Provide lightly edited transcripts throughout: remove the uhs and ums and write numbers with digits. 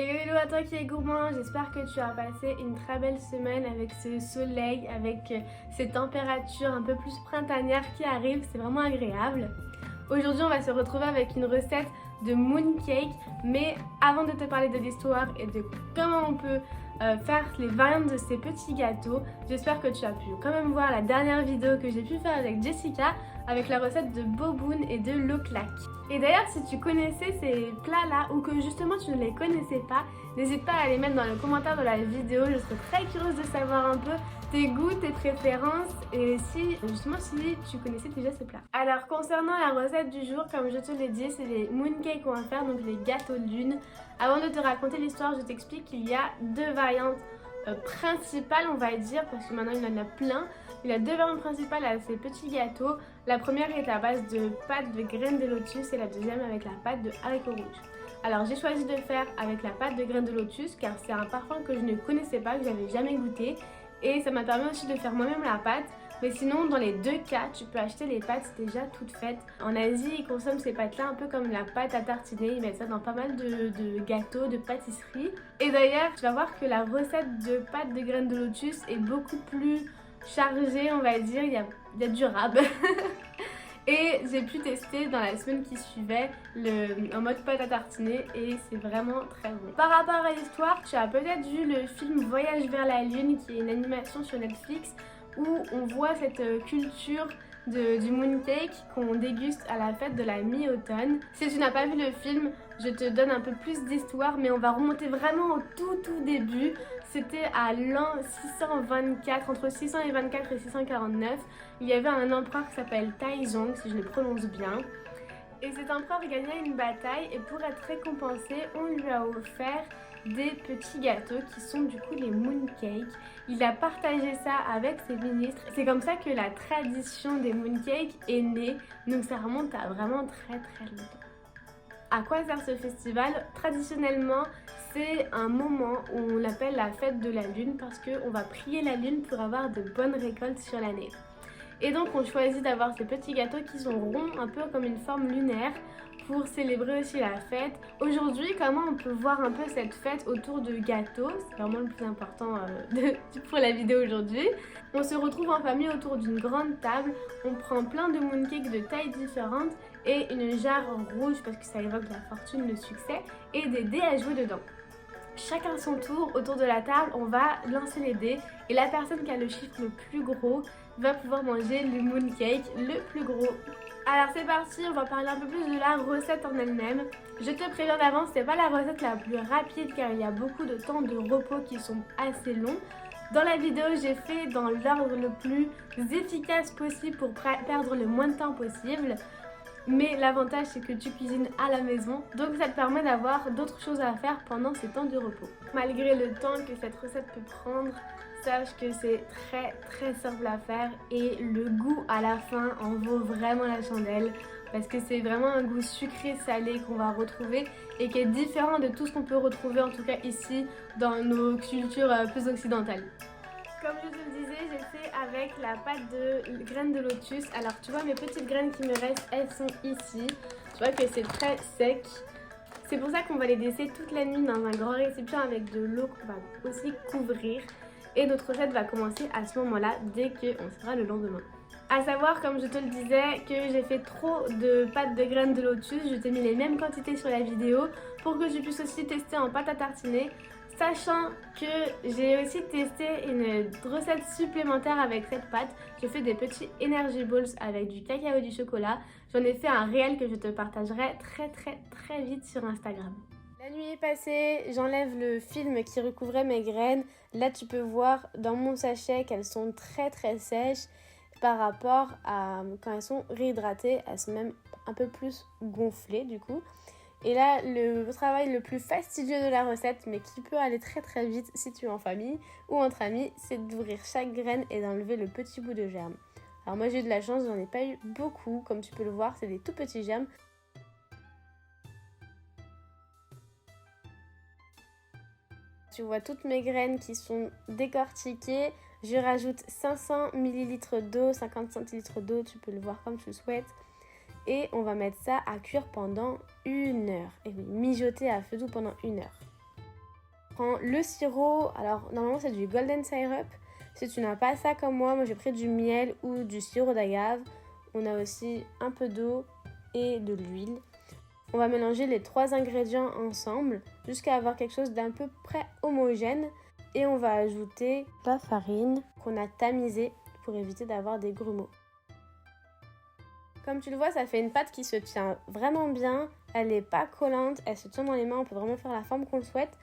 Hello à toi qui es gourmand, j'espère que tu as passé une très belle semaine avec ce soleil, avec ces températures un peu plus printanières qui arrivent, c'est vraiment agréable. Aujourd'hui on va se retrouver avec une recette de mooncake, mais avant de te parler de l'histoire et de comment on peut faire les variantes de ces petits gâteaux, j'espère que tu as pu quand même voir la dernière vidéo que j'ai pu faire avec Jessica avec la recette de boboon et de loklak. Et d'ailleurs, si tu connaissais ces plats-là ou que justement tu ne les connaissais pas, n'hésite pas à les mettre dans le commentaire de la vidéo. Je serais très curieuse de savoir un peu tes goûts, tes préférences et si tu connaissais déjà ces plats. Alors concernant la recette du jour, comme je te l'ai dit, c'est les mooncakes qu'on va faire, donc les gâteaux de lune. Avant de te raconter l'histoire, je t'explique qu'il y a deux variantes principales, on va dire, parce que maintenant il y en a plein. Il y a deux variantes principales à ces petits gâteaux. La première est à base de pâte de graines de lotus et la deuxième avec la pâte de haricots rouges. Alors j'ai choisi de faire avec la pâte de graines de lotus car c'est un parfum que je ne connaissais pas, que j'avais jamais goûté. Et ça m'a permis aussi de faire moi-même la pâte. Mais sinon, dans les deux cas, tu peux acheter les pâtes déjà toutes faites. En Asie, ils consomment ces pâtes-là un peu comme la pâte à tartiner. Ils mettent ça dans pas mal de gâteaux, de pâtisseries. Et d'ailleurs, tu vas voir que la recette de pâte de graines de lotus est beaucoup plus chargée, on va dire. Il y a du rab. Et j'ai pu tester dans la semaine qui suivait en mode pâte à tartiner et c'est vraiment très bon. Par rapport à l'histoire, tu as peut-être vu le film Voyage vers la Lune qui est une animation sur Netflix où on voit cette culture du mooncake qu'on déguste à la fête de la mi-automne. Si tu n'as pas vu le film, je te donne un peu plus d'histoire, mais on va remonter vraiment au tout début. C'était à l'an 624, entre 624 et 649. Il y avait un empereur qui s'appelle Taizong, si je le prononce bien. Et cet empereur gagnait une bataille et pour être récompensé, on lui a offert des petits gâteaux qui sont du coup les mooncakes. Il a partagé ça avec ses ministres. C'est comme ça que la tradition des mooncakes est née. Donc ça remonte à vraiment très longtemps. À quoi sert ce festival? Traditionnellement, c'est un moment où on l'appelle la fête de la lune parce qu'on va prier la lune pour avoir de bonnes récoltes sur l'année. Et donc on choisit d'avoir ces petits gâteaux qui sont ronds, un peu comme une forme lunaire, pour célébrer aussi la fête. Aujourd'hui, comment on peut voir un peu cette fête autour de gâteaux? C'est vraiment le plus important pour la vidéo aujourd'hui. On se retrouve en famille autour d'une grande table, on prend plein de mooncakes de tailles différentes et une jarre rouge parce que ça évoque la fortune, le succès, et des dés à jouer dedans. Chacun son tour, autour de la table, on va lancer les dés et la personne qui a le chiffre le plus gros va pouvoir manger le mooncake le plus gros. Alors c'est parti, on va parler un peu plus de la recette en elle-même. Je te préviens d'avance, c'est pas la recette la plus rapide car il y a beaucoup de temps de repos qui sont assez longs. Dans la vidéo, j'ai fait dans l'ordre le plus efficace possible pour perdre le moins de temps possible. Mais l'avantage c'est que tu cuisines à la maison, donc ça te permet d'avoir d'autres choses à faire pendant ces temps de repos. Malgré le temps que cette recette peut prendre, sache que c'est très simple à faire et le goût à la fin en vaut vraiment la chandelle parce que c'est vraiment un goût sucré-salé qu'on va retrouver et qui est différent de tout ce qu'on peut retrouver en tout cas ici dans nos cultures plus occidentales. Comme je te le disais, j'ai fait avec la pâte de graines de lotus. Alors tu vois mes petites graines qui me restent, elles sont ici. Tu vois que c'est très sec. C'est pour ça qu'on va les laisser toute la nuit dans un grand récipient avec de l'eau qu'on va aussi couvrir. Et notre recette va commencer à ce moment-là dès qu'on sera le lendemain. A savoir, comme je te le disais, que j'ai fait trop de pâte de graines de lotus. Je t'ai mis les mêmes quantités sur la vidéo pour que tu puisses aussi tester en pâte à tartiner. Sachant que j'ai aussi testé une recette supplémentaire avec cette pâte. Je fais des petits energy balls avec du cacao et du chocolat. J'en ai fait un réel que je te partagerai très vite sur Instagram. La nuit est passée, j'enlève le film qui recouvrait mes graines. Là tu peux voir dans mon sachet qu'elles sont très sèches par rapport à quand elles sont réhydratées. Elles sont même un peu plus gonflées du coup. Et là, le travail le plus fastidieux de la recette, mais qui peut aller très vite si tu es en famille ou entre amis, c'est d'ouvrir chaque graine et d'enlever le petit bout de germe. Alors moi j'ai eu de la chance, j'en ai pas eu beaucoup, comme tu peux le voir, c'est des tout petits germes. Tu vois toutes mes graines qui sont décortiquées. Je rajoute 500 ml d'eau, 50 centilitres d'eau, tu peux le voir comme tu le souhaites. Et on va mettre ça à cuire pendant 1 heure. Et oui, mijoter à feu doux pendant 1 heure. prends le sirop. Alors normalement c'est du golden syrup. Si tu n'as pas ça comme moi j'ai pris du miel ou du sirop d'agave. On a aussi un peu d'eau et de l'huile. On va mélanger les 3 ingrédients ensemble jusqu'à avoir quelque chose d'un peu près homogène. Et on va ajouter la farine qu'on a tamisée pour éviter d'avoir des grumeaux. Comme tu le vois, ça fait une pâte qui se tient vraiment bien. Elle n'est pas collante, elle se tient dans les mains, on peut vraiment faire la forme qu'on le souhaite.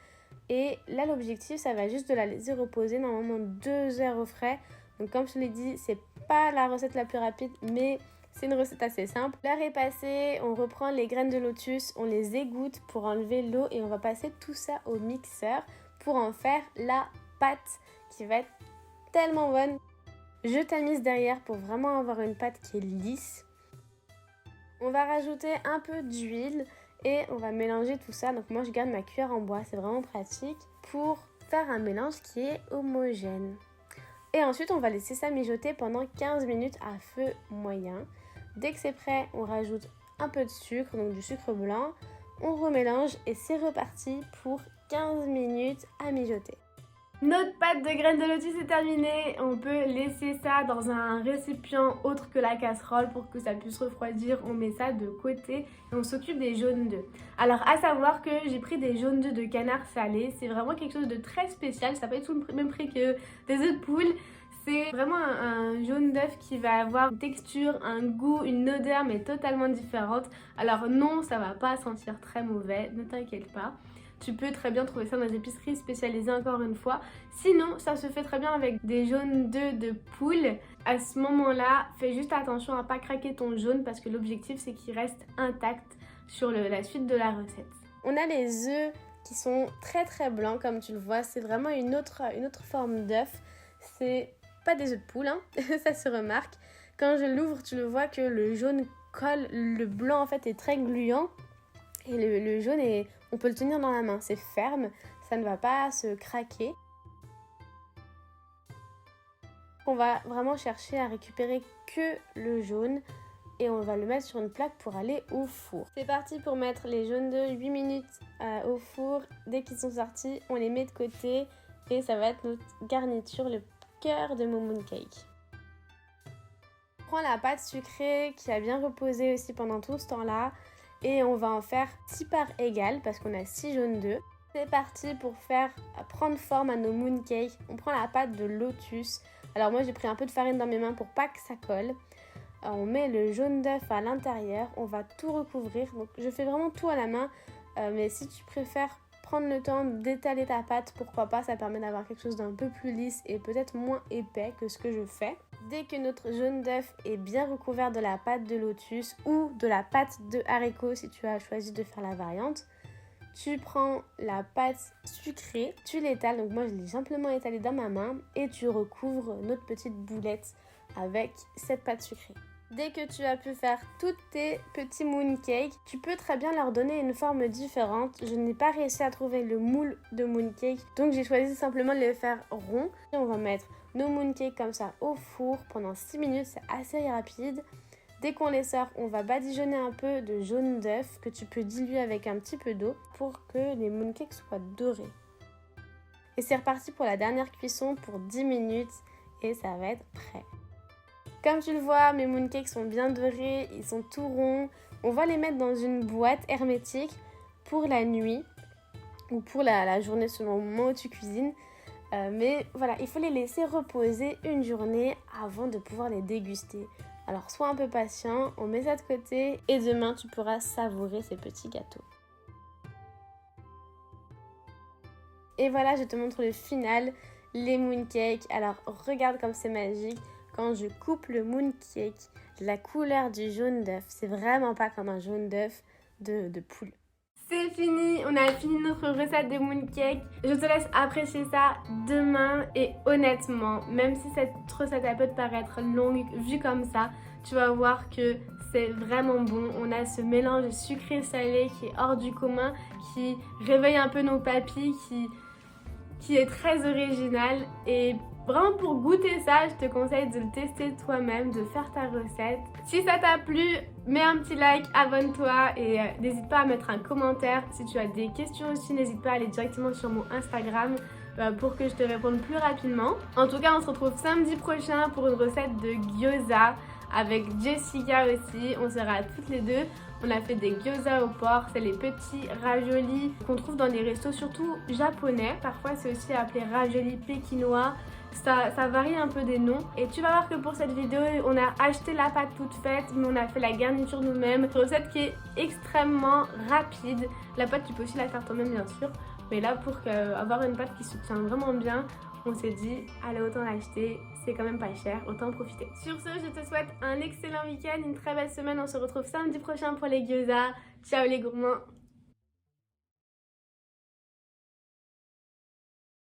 Et là, l'objectif, ça va juste de la laisser reposer normalement 2 heures au frais. Donc comme je te l'ai dit, c'est pas la recette la plus rapide, mais c'est une recette assez simple. L'heure est passée, on reprend les graines de lotus, on les égoutte pour enlever l'eau et on va passer tout ça au mixeur pour en faire la pâte qui va être tellement bonne. Je tamise derrière pour vraiment avoir une pâte qui est lisse. On va rajouter un peu d'huile et on va mélanger tout ça. Donc moi je garde ma cuillère en bois, c'est vraiment pratique pour faire un mélange qui est homogène. Et ensuite on va laisser ça mijoter pendant 15 minutes à feu moyen. Dès que c'est prêt, on rajoute un peu de sucre, donc du sucre blanc. On remélange et c'est reparti pour 15 minutes à mijoter. Notre pâte de graines de lotus est terminée. On peut laisser ça dans un récipient autre que la casserole pour que ça puisse refroidir. On met ça de côté et on s'occupe des jaunes d'œufs. Alors à savoir que j'ai pris des jaunes d'œufs de canard salé. C'est vraiment quelque chose de très spécial. Ça peut être tout le même prix que des œufs de poule. C'est vraiment un jaune d'œuf qui va avoir une texture, un goût, une odeur mais totalement différente. Alors non, ça va pas sentir très mauvais, ne t'inquiète pas. Tu peux très bien trouver ça dans les épiceries spécialisées encore une fois. Sinon, ça se fait très bien avec des jaunes d'œufs de poule. À ce moment-là, fais juste attention à ne pas craquer ton jaune parce que l'objectif c'est qu'il reste intact sur la suite de la recette. On a les œufs qui sont très blancs comme tu le vois. C'est vraiment une autre forme d'œuf. C'est pas des œufs de poule, hein. Ça se remarque. Quand je l'ouvre, tu le vois que le jaune colle. Le blanc en fait est très gluant. Et le jaune, on peut le tenir dans la main, c'est ferme, ça ne va pas se craquer. On va vraiment chercher à récupérer que le jaune et on va le mettre sur une plaque pour aller au four. C'est parti pour mettre les jaunes d'œufs 8 minutes au four. Dès qu'ils sont sortis, on les met de côté et ça va être notre garniture, le cœur de mon mooncake. On prend la pâte sucrée qui a bien reposé aussi pendant tout ce temps-là. Et on va en faire 6 parts égales parce qu'on a 6 jaunes d'œufs. C'est parti pour prendre forme à nos mooncakes. On prend la pâte de lotus. Alors moi j'ai pris un peu de farine dans mes mains pour pas que ça colle. On met le jaune d'œuf à l'intérieur. On va tout recouvrir. Donc je fais vraiment tout à la main. Mais si tu préfères prendre le temps d'étaler ta pâte, pourquoi pas, ça permet d'avoir quelque chose d'un peu plus lisse et peut-être moins épais que ce que je fais. Dès que notre jaune d'œuf est bien recouvert de la pâte de lotus ou de la pâte de haricot si tu as choisi de faire la variante, tu prends la pâte sucrée, tu l'étales, donc moi je l'ai simplement étalée dans ma main et tu recouvres notre petite boulette avec cette pâte sucrée. Dès que tu as pu faire tous tes petits mooncakes, tu peux très bien leur donner une forme différente. Je n'ai pas réussi à trouver le moule de mooncake, donc j'ai choisi simplement de les faire ronds. Et on va mettre nos mooncakes comme ça au four pendant 6 minutes, c'est assez rapide. Dès qu'on les sort, on va badigeonner un peu de jaune d'œuf que tu peux diluer avec un petit peu d'eau pour que les mooncakes soient dorés. Et c'est reparti pour la dernière cuisson pour 10 minutes et ça va être prêt. Comme tu le vois, mes mooncakes sont bien dorés, ils sont tout ronds. On va les mettre dans une boîte hermétique pour la nuit ou pour la journée selon le moment où tu cuisines. Mais voilà, il faut les laisser reposer une journée avant de pouvoir les déguster. Alors sois un peu patient, on met ça de côté et demain tu pourras savourer ces petits gâteaux. Et voilà, je te montre le final, les mooncakes. Alors regarde comme c'est magique. Quand je coupe le mooncake, la couleur du jaune d'œuf, c'est vraiment pas comme un jaune d'œuf de poule. C'est fini, on a fini notre recette de mooncake. Je te laisse apprécier ça demain et honnêtement, même si cette recette elle peut te paraître longue vue comme ça, tu vas voir que c'est vraiment bon. On a ce mélange sucré-salé qui est hors du commun, qui réveille un peu nos papilles, qui est très original et Vraiment pour goûter ça, je te conseille de le tester toi-même, de faire ta recette. Si ça t'a plu, mets un petit like, abonne-toi et n'hésite pas à mettre un commentaire. Si tu as des questions aussi, n'hésite pas à aller directement sur mon Instagram pour que je te réponde plus rapidement. En tout cas, on se retrouve samedi prochain pour une recette de gyoza avec Jessica aussi. On sera toutes les deux. On a fait des gyoza au porc, c'est les petits raviolis qu'on trouve dans les restos, surtout japonais. Parfois, c'est aussi appelé raviolis pékinois. Ça varie un peu des noms. Et tu vas voir que pour cette vidéo, on a acheté la pâte toute faite, mais on a fait la garniture nous-mêmes. Une recette qui est extrêmement rapide. La pâte, tu peux aussi la faire toi-même, bien sûr. Mais là, pour avoir une pâte qui se tient vraiment bien, on s'est dit, allez, autant l'acheter, c'est quand même pas cher, autant en profiter. Sur ce, je te souhaite un excellent week-end, une très belle semaine. On se retrouve samedi prochain pour les gyoza. Ciao les gourmands!